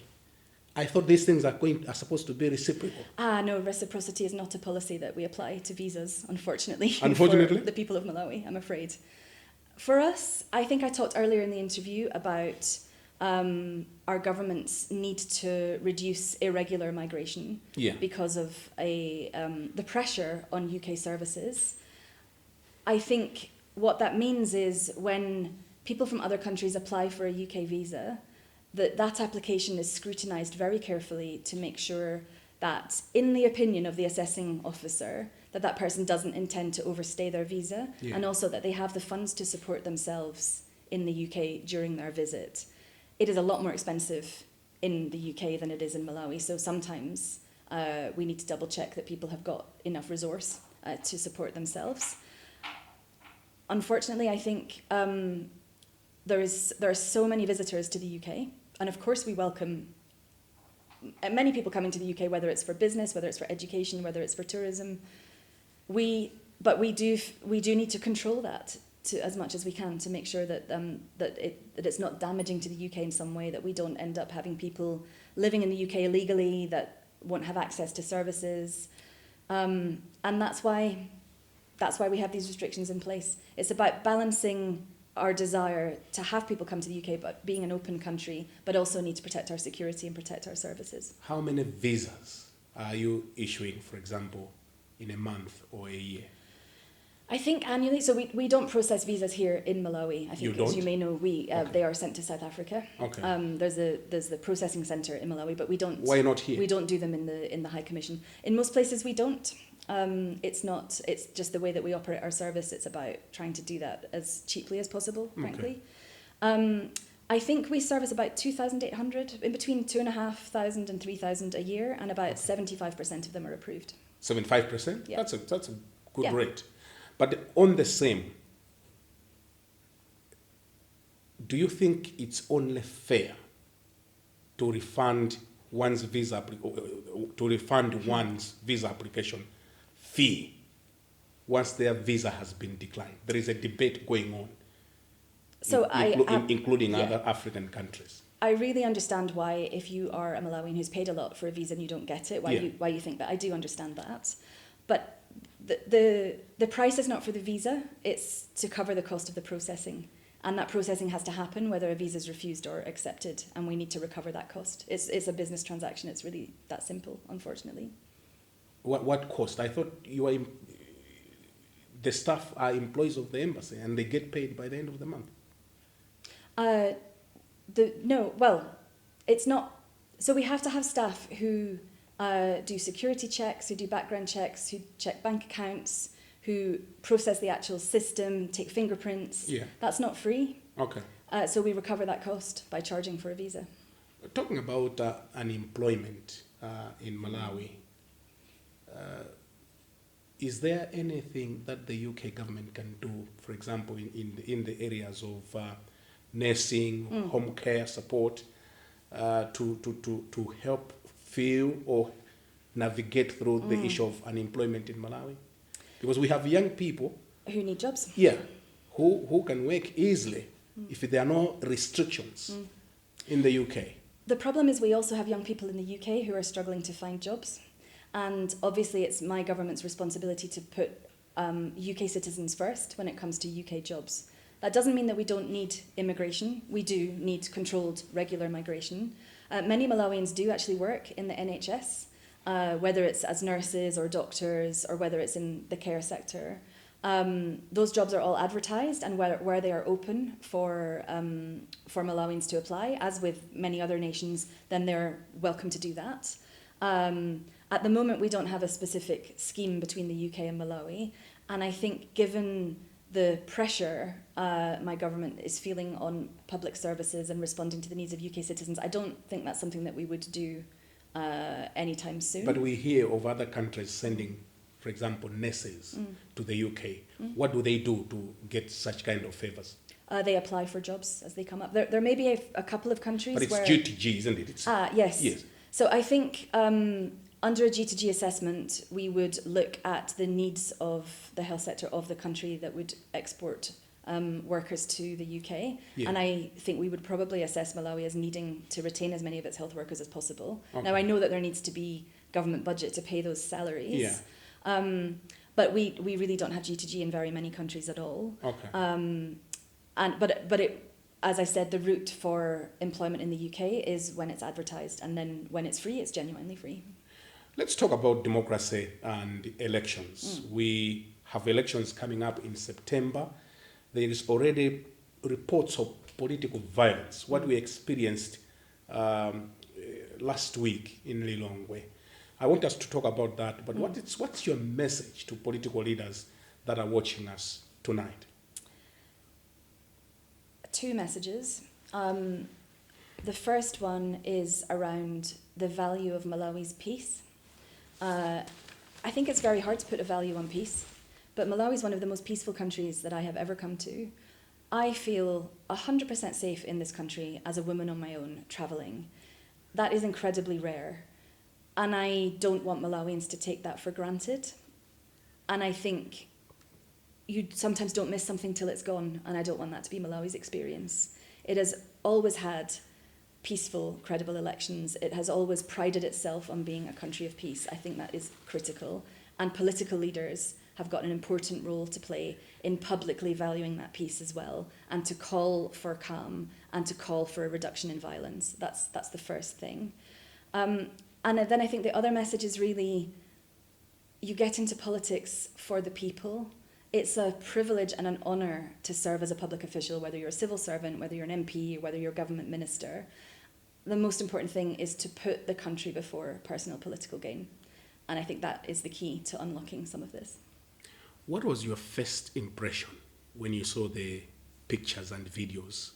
I thought these things are supposed to be reciprocal. No, reciprocity is not a policy that we apply to visas, unfortunately. Unfortunately? For the people of Malawi, I'm afraid. For us, I think I talked earlier in the interview about our government's need to reduce irregular migration because of the pressure on UK services. I think what that means is when people from other countries apply for a UK visa, that application is scrutinised very carefully to make sure that, in the opinion of the assessing officer, that person doesn't intend to overstay their visa, and also that they have the funds to support themselves in the UK during their visit. It is a lot more expensive in the UK than it is in Malawi, so sometimes we need to double check that people have got enough resource to support themselves. Unfortunately, I think there are so many visitors to the UK, and of course we welcome many people coming to the UK, whether it's for business, whether it's for education, whether it's for tourism. But we do need to control that as much as we can to make sure that it's not damaging to the UK in some way, that we don't end up having people living in the UK illegally that won't have access to services, and that's why we have these restrictions in place. It's about balancing our desire to have people come to the UK, but being an open country, but also need to protect our security and protect our services. How many visas are you issuing, for example, in a month or a year? I think annually, so we don't process visas here in Malawi. I think, you don't? As you may know, they are sent to South Africa. Okay. There's the processing centre in Malawi, but we don't. Why not here? We don't do them in the High Commission. In most places, we don't. It's just the way that we operate our service. It's about trying to do that as cheaply as possible, frankly. I think we service about 2,800, in between 2,500 and 3,000 a year, and about 75% of them are approved. 75%? Yeah. That's a good rate. But on the same, do you think it's only fair to refund one's visa application fee once their visa has been declined? There is a debate going on, so including other African countries. I really understand why, if you are a Malawian who's paid a lot for a visa and you don't get it, why you think that. I do understand that. But the price is not for the visa, it's to cover the cost of the processing. And that processing has to happen whether a visa is refused or accepted, and we need to recover that cost. It's a business transaction, it's really that simple, unfortunately. What cost? I thought the staff are employees of the embassy and they get paid by the end of the month. It's not. So we have to have staff who do security checks, who do background checks, who check bank accounts, who process the actual system, take fingerprints. Yeah. That's not free. Okay. So we recover that cost by charging for a visa. Talking about unemployment in Malawi, is there anything that the UK government can do, for example, in the areas of nursing, home care support, to help fill or navigate through the issue of unemployment in Malawi? Because we have young people who need jobs. Yeah, who can work easily if there are no restrictions in the UK. The problem is we also have young people in the UK who are struggling to find jobs. And obviously it's my government's responsibility to put UK citizens first when it comes to UK jobs. That doesn't mean that we don't need immigration. We do need controlled regular migration. Many Malawians do actually work in the NHS, whether it's as nurses or doctors or whether it's in the care sector. Those jobs are all advertised, and where they are open for Malawians to apply, as with many other nations, then they're welcome to do that. At the moment, we don't have a specific scheme between the UK and Malawi, and I think given the pressure my government is feeling on public services and responding to the needs of UK citizens, I don't think that's something that we would do anytime soon. But we hear of other countries sending, for example, nurses to the UK. What do they do to get such kind of favors? They apply for jobs as they come up. There may be a couple of countries but it's where... GTG, isn't it? Yes. Yes. So I think under a G2G assessment, we would look at the needs of the health sector of the country that would export workers to the UK. Yeah. And I think we would probably assess Malawi as needing to retain as many of its health workers as possible. Okay. Now, I know that there needs to be government budget to pay those salaries. Yeah. But we really don't have G2G in very many countries at all. Okay. But it, as I said, the route for employment in the UK is when it's advertised, and then when it's free, it's genuinely free. Let's talk about democracy and elections. We have elections coming up in September. There is already reports of political violence, what we experienced last week in Lilongwe. I want us to talk about that, but what's your message to political leaders that are watching us tonight? Two messages. The first one is around the value of Malawi's peace. I think it's very hard to put a value on peace, but Malawi is one of the most peaceful countries that I have ever come to. I feel 100% safe in this country as a woman on my own, travelling. That is incredibly rare, and I don't want Malawians to take that for granted. And I think you sometimes don't miss something till it's gone, and I don't want that to be Malawi's experience. It has always had peaceful, credible elections. It has always prided itself on being a country of peace. I think that is critical. And political leaders have got an important role to play in publicly valuing that peace as well, and to call for calm and to call for a reduction in violence. That's the first thing. And then I think the other message is really, you get into politics for the people. It's a privilege and an honour to serve as a public official, whether you're a civil servant, whether you're an MP, or whether you're a government minister. The most important thing is to put the country before personal political gain. And I think that is the key to unlocking some of this. What was your first impression when you saw the pictures and videos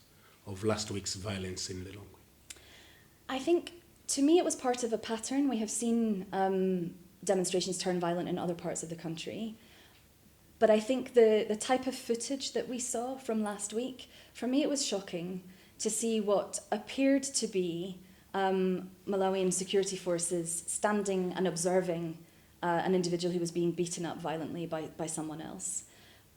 of last week's violence in Lilongwe? I think, to me, it was part of a pattern. We have seen demonstrations turn violent in other parts of the country. But I think the type of footage that we saw from last week, for me it was shocking to see what appeared to be Malawian security forces standing and observing an individual who was being beaten up violently by someone else.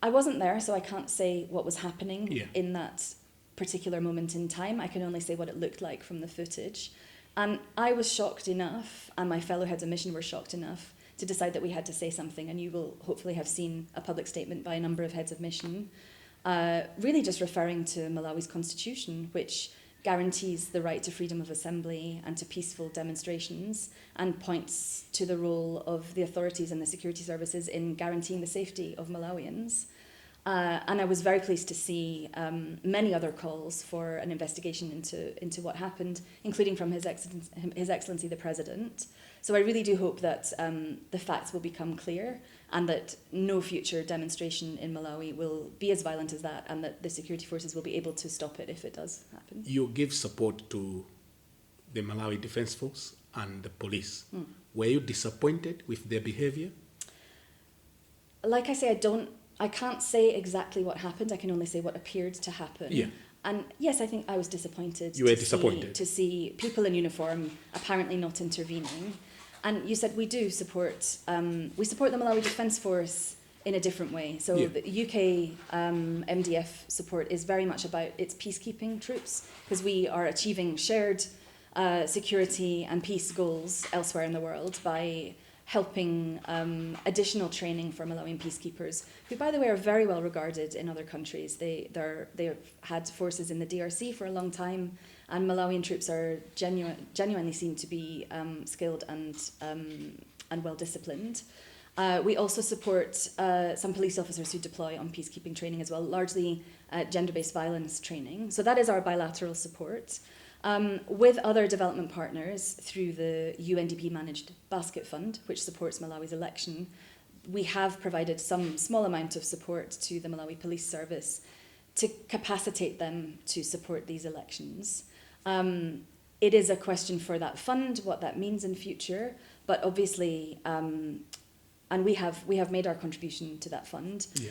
I wasn't there, so I can't say what was happening in that particular moment in time. I can only say what it looked like from the footage. And I was shocked enough, and my fellow heads of mission were shocked enough, to decide that we had to say something. And you will hopefully have seen a public statement by a number of heads of mission, really just referring to Malawi's constitution, which guarantees the right to freedom of assembly and to peaceful demonstrations, and points to the role of the authorities and the security services in guaranteeing the safety of Malawians. And I was very pleased to see many other calls for an investigation into what happened, including from His Excellency the President. So I really do hope that the facts will become clear, and that no future demonstration in Malawi will be as violent as that, and that the security forces will be able to stop it if it does happen. You give support to the Malawi Defence Force and the police. Were you disappointed with their behaviour? Like I say, I can't say exactly what happened. I can only say what appeared to happen. Yeah. And yes, I think I was disappointed. You were disappointed? To see people in uniform apparently not intervening. And you said we do support, we support the Malawi Defence Force in a different way. So the UK MDF support is very much about its peacekeeping troops, because we are achieving shared security and peace goals elsewhere in the world by helping additional training for Malawian peacekeepers, who, by the way, are very well regarded in other countries. They've had forces in the DRC for a long time, and Malawian troops are genuinely seen to be skilled and well disciplined. We also support some police officers who deploy on peacekeeping training as well, largely gender-based violence training. So that is our bilateral support. With other development partners through the UNDP-managed Basket Fund, which supports Malawi's election, we have provided some small amount of support to the Malawi Police Service to capacitate them to support these elections. It is a question for that fund, what that means in future, but obviously, and we have made our contribution to that fund. Yeah.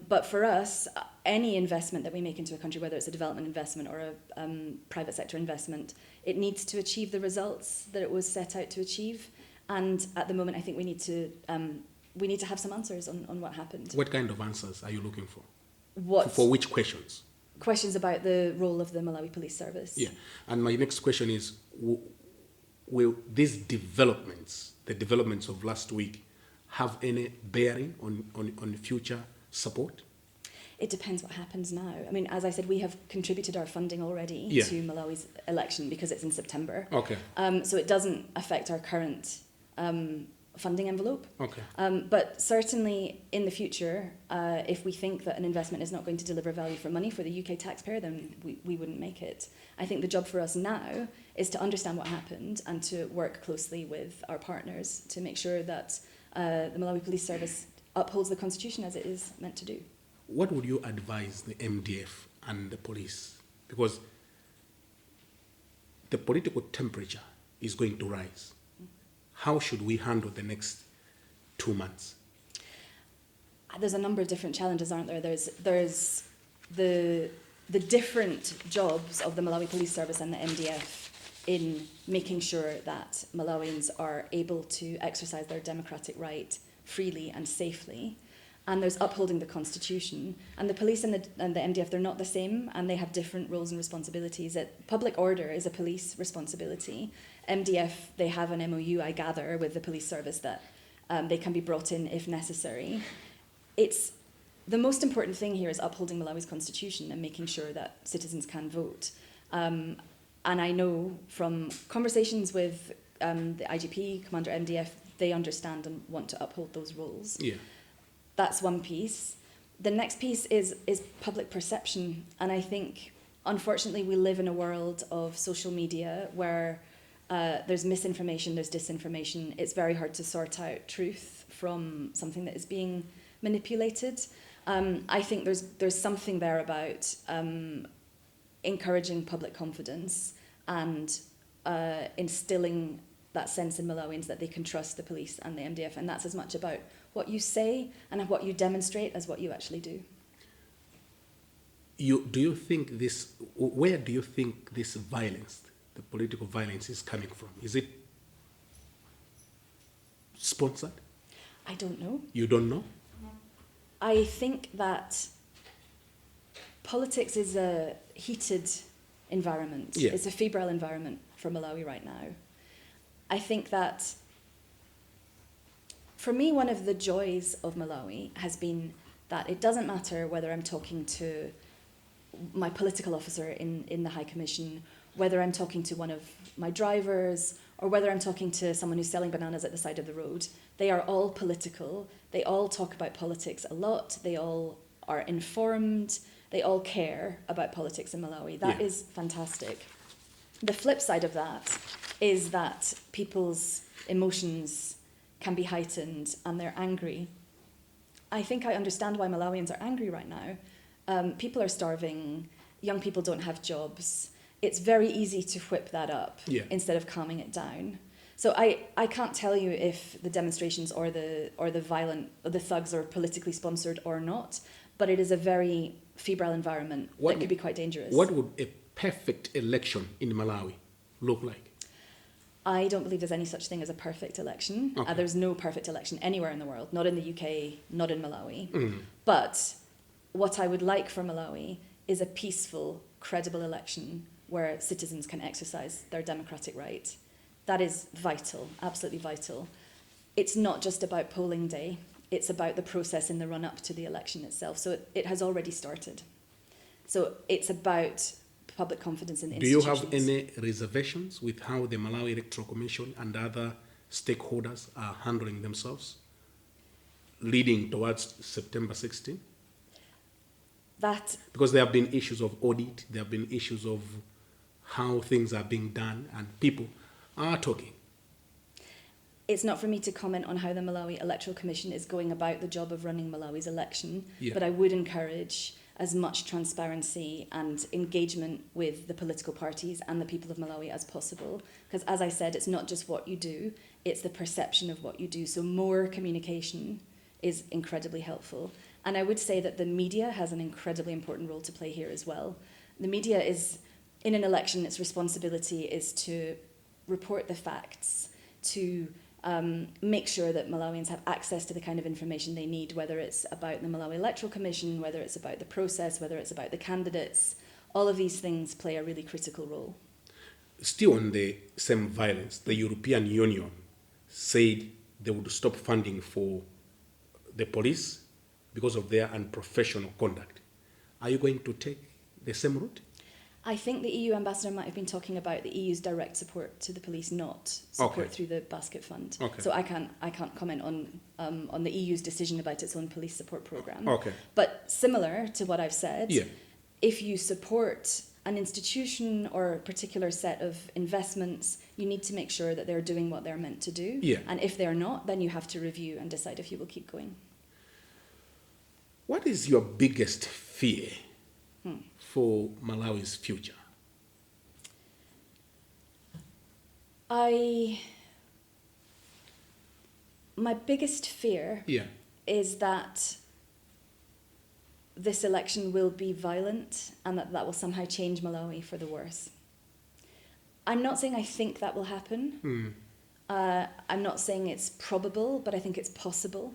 But for us, any investment that we make into a country, whether it's a development investment or a private sector investment, it needs to achieve the results that it was set out to achieve. And at the moment, I think we need to have some answers on what happened. What kind of answers are you looking for? What? For which questions? Questions about the role of the Malawi Police Service. Yeah. And my next question is, will these developments, the developments of last week, have any bearing on future support? It depends what happens now. I mean, as I said, we have contributed our funding already to Malawi's election because it's in September. Okay. So it doesn't affect our current funding envelope. Okay. But certainly in the future, if we think that an investment is not going to deliver value for money for the UK taxpayer, then we wouldn't make it. I think the job for us now is to understand what happened and to work closely with our partners to make sure that the Malawi Police Service upholds the constitution as it is meant to do. What would you advise the MDF and the police? Because the political temperature is going to rise. How should we handle the next 2 months? There's a number of different challenges, aren't there? There's the different jobs of the Malawi Police Service and the MDF in making sure that Malawians are able to exercise their democratic right freely and safely. And there's upholding the constitution. And the police and the MDF, they're not the same, and they have different roles and responsibilities. Public order is a police responsibility. MDF, they have an MOU, I gather, with the police service that they can be brought in if necessary. The most important thing here is upholding Malawi's constitution and making sure that citizens can vote. And I know from conversations with the IGP, Commander MDF, they understand and want to uphold those roles. Yeah. That's one piece. The next piece is public perception. And I think, unfortunately, we live in a world of social media where there's misinformation, there's disinformation. It's very hard to sort out truth from something that is being manipulated. I think there's something there about encouraging public confidence and instilling that sense in Malawians that they can trust the police and the MDF. And that's as much about what you say and what you demonstrate as what you actually do. Where do you think this violence, the political violence, is coming from? Is it sponsored? I don't know. You don't know? I think that politics is a heated environment. Yeah. It's a febrile environment for Malawi right now. I think that, for me, one of the joys of Malawi has been that it doesn't matter whether I'm talking to my political officer in the High Commission, whether I'm talking to one of my drivers, or whether I'm talking to someone who's selling bananas at the side of the road. They are all political. They all talk about politics a lot. They all are informed. They all care about politics in Malawi. That is fantastic. The flip side of that is that people's emotions can be heightened and they're angry. I think I understand why Malawians are angry right now. People are starving. Young people don't have jobs. It's very easy to whip that up instead of calming it down. So I can't tell you if the demonstrations or the thugs are politically sponsored or not, but it is a very febrile environment that could be quite dangerous. What would a perfect election in Malawi look like? I don't believe there's any such thing as a perfect election. Okay. There's no perfect election anywhere in the world, not in the UK, not in Malawi. Mm. But what I would like for Malawi is a peaceful, credible election where citizens can exercise their democratic right. That is vital, absolutely vital. It's not just about polling day. It's about the process in the run-up to the election itself. So it has already started. So it's about public confidence in the institutions. Do you have any reservations with how the Malawi Electoral Commission and other stakeholders are handling themselves, leading towards September 16? Because there have been issues of audit, there have been issues of how things are being done, and people are talking. it's not for me to comment on how the Malawi Electoral Commission is going about the job of running Malawi's election, but I would encourage as much transparency and engagement with the political parties and the people of Malawi as possible. Because as I said, it's not just what you do, it's the perception of what you do. So more communication is incredibly helpful. And I would say that the media has an incredibly important role to play here as well. The media is, in an election, its responsibility is to report the facts, to make sure that Malawians have access to the kind of information they need, whether it's about the Malawi Electoral Commission, whether it's about the process, whether it's about the candidates. All of these things play a really critical role. Still on the same violence, the European Union said they would stop funding for the police because of their unprofessional conduct. Are you going to take the same route? I think the EU ambassador might have been talking about the EU's direct support to the police, not support through the basket fund. So I can't comment on the EU's decision about its own police support programme. But similar to what I've said, if you support an institution or a particular set of investments, you need to make sure that they're doing what they're meant to do. And if they're not, then you have to review and decide if you will keep going. What is your biggest fear for Malawi's future? My biggest fear is that this election will be violent and that will somehow change Malawi for the worse. I'm not saying I think that will happen. I'm not saying it's probable, but I think it's possible.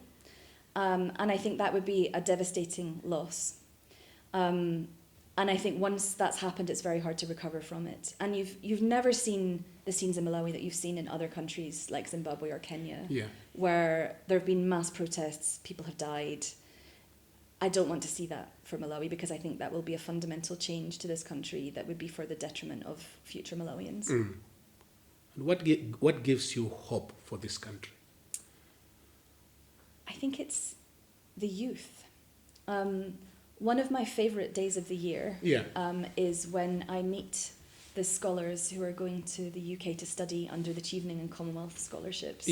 And I think that would be a devastating loss. And I think once that's happened, it's very hard to recover from it. And you've never seen the scenes in Malawi that you've seen in other countries like Zimbabwe or Kenya, where there have been mass protests, people have died. I don't want to see that for Malawi because I think that will be a fundamental change to this country that would be for the detriment of future Malawians. And what gives you hope for this country? I think it's the youth. One of my favourite days of the year is when I meet the scholars who are going to the UK to study under the Chevening and Commonwealth scholarships.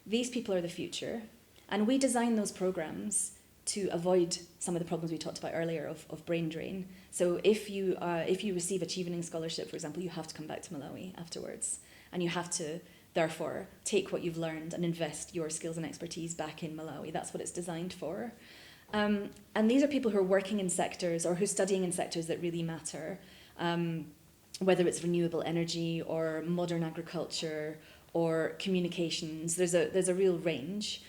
These people are the future, and we design those programmes to avoid some of the problems we talked about earlier of brain drain. So if you receive a Chevening scholarship, for example, you have to come back to Malawi afterwards, and you have to therefore take what you've learned and invest your skills and expertise back in Malawi. That's what it's designed for. And these are people who are working in sectors or who are studying in sectors that really matter, whether it's renewable energy or modern agriculture or communications. There's a real range.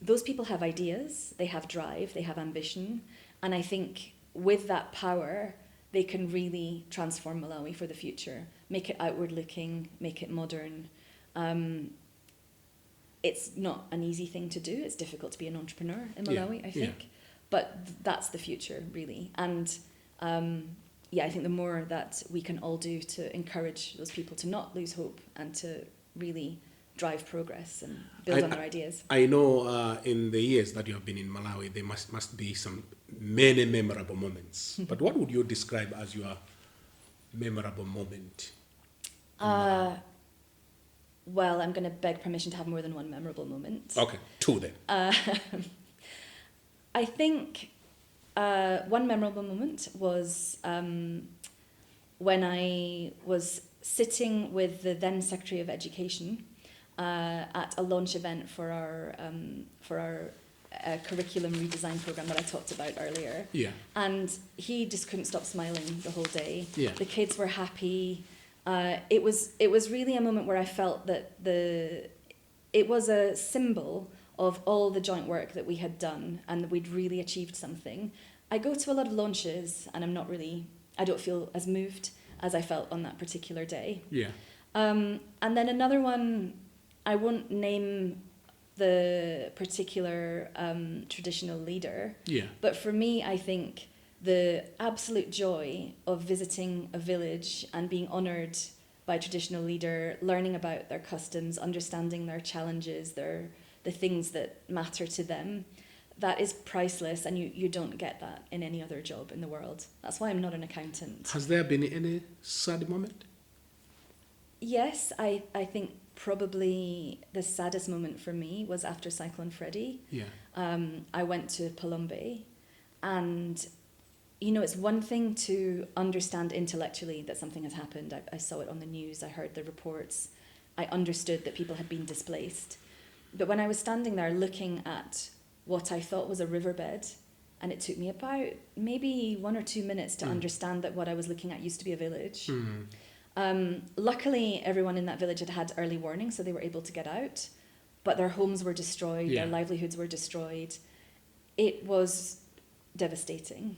Those people have ideas, they have drive, they have ambition, and I think with that power, they can really transform Malawi for the future, make it outward looking, make it modern. It's not an easy thing to do. It's difficult to be an entrepreneur in Malawi, I think. But that's the future, really. And I think the more that we can all do to encourage those people to not lose hope and to really drive progress and build on their ideas. I know in the years that you have been in Malawi, there must be some many memorable moments. But what would you describe as your memorable moment? Well, I'm going to beg permission to have more than one memorable moment. Okay, two then. I think one memorable moment was when I was sitting with the then Secretary of Education at a launch event for our curriculum redesign program that I talked about earlier. And he just couldn't stop smiling the whole day. The kids were happy. It was really a moment where I felt that it was a symbol of all the joint work that we had done and that we'd really achieved something. I go to a lot of launches and I don't feel as moved as I felt on that particular day. And then another one, I won't name the particular traditional leader, but for me, I think the absolute joy of visiting a village and being honoured by a traditional leader, learning about their customs, understanding their challenges, the things that matter to them, that is priceless, and you don't get that in any other job in the world. That's why I'm not an accountant. Has there been any sad moment? Yes, I think probably the saddest moment for me was after Cyclone Freddy. Yeah. I went to Palombe, and it's one thing to understand intellectually that something has happened. I saw it on the news, I heard the reports, I understood that people had been displaced. But when I was standing there looking at what I thought was a riverbed, and it took me about maybe 1 or 2 minutes to understand that what I was looking at used to be a village. Luckily, everyone in that village had early warning, so they were able to get out, but their homes were destroyed, their livelihoods were destroyed. It was devastating.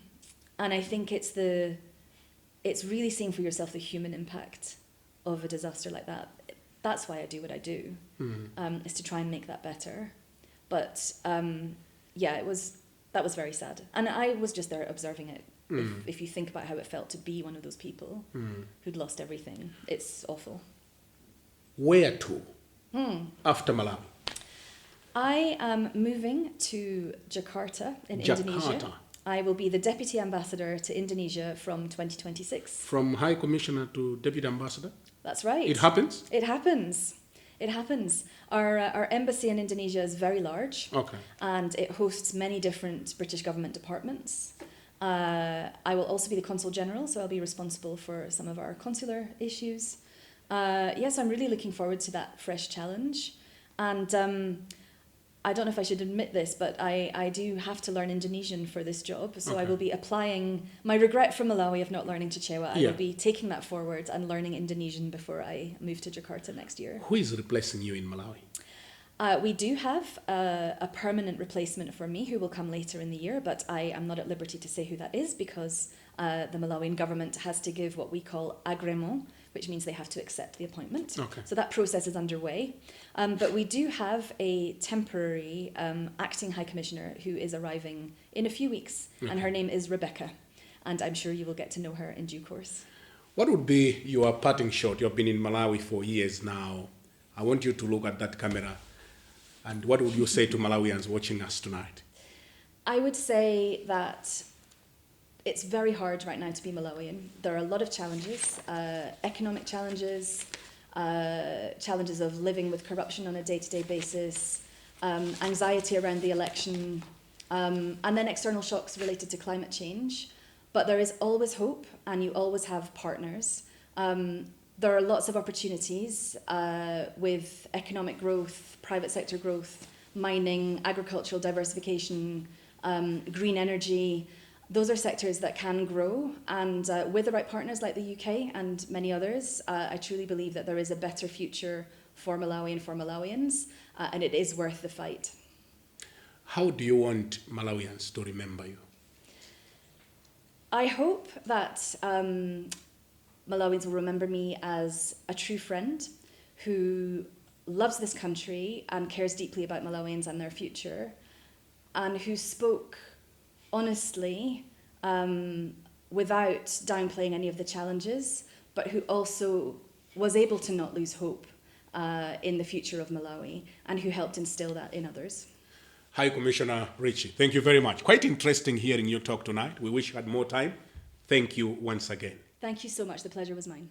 And I think it's really seeing for yourself the human impact of a disaster like that. That's why I do what I do, is to try and make that better. But that was very sad. And I was just there observing it. If you think about how it felt to be one of those people who'd lost everything, it's awful. Where to after Malawi? I am moving to Jakarta in Indonesia. I will be the Deputy Ambassador to Indonesia from 2026. From High Commissioner to Deputy Ambassador? That's right. It happens? It happens. It happens. Our embassy in Indonesia is very large. Okay. And it hosts many different British government departments. I will also be the Consul General, so I'll be responsible for some of our consular issues. Yes, I'm really looking forward to that fresh challenge. And I don't know if I should admit this, but I do have to learn Indonesian for this job. So I will be applying my regret from Malawi of not learning Chichewa. I will be taking that forward and learning Indonesian before I move to Jakarta next year. Who is replacing you in Malawi? We do have a permanent replacement for me who will come later in the year, but I am not at liberty to say who that is because the Malawian government has to give what we call agrément, which means they have to accept the appointment. Okay. So that process is underway. But we do have a temporary acting High Commissioner who is arriving in a few weeks, and her name is Rebecca, and I'm sure you will get to know her in due course. What would be your parting shot? You've been in Malawi for years now. I want you to look at that camera. And what would you say to Malawians watching us tonight? I would say that it's very hard right now to be Malawian. There are a lot of challenges, economic challenges, challenges of living with corruption on a day-to-day basis, anxiety around the election, and then external shocks related to climate change. But there is always hope, and you always have partners. There are lots of opportunities with economic growth, private sector growth, mining, agricultural diversification, green energy. Those are sectors that can grow, and with the right partners like the UK and many others, I truly believe that there is a better future for Malawi and for Malawians, and it is worth the fight. How do you want Malawians to remember you? I hope that Malawians will remember me as a true friend who loves this country and cares deeply about Malawians and their future, and who spoke honestly without downplaying any of the challenges, but who also was able to not lose hope in the future of Malawi, and who helped instill that in others. High Commissioner Ritchie, thank you very much. Quite interesting hearing you talk tonight. We wish you had more time. Thank you once again. Thank you so much. The pleasure was mine.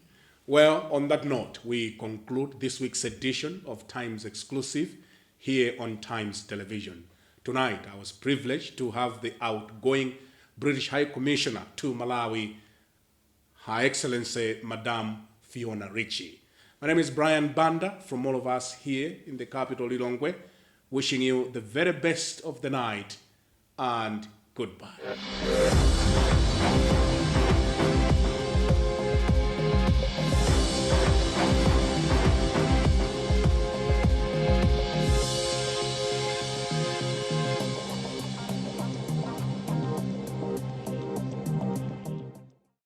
Well, on that note, we conclude this week's edition of Times Exclusive here on Times Television. Tonight, I was privileged to have the outgoing British High Commissioner to Malawi, Her Excellency Madame Fiona Ritchie. My name is Brian Banda, from all of us here in the capital, Lilongwe, wishing you the very best of the night and goodbye.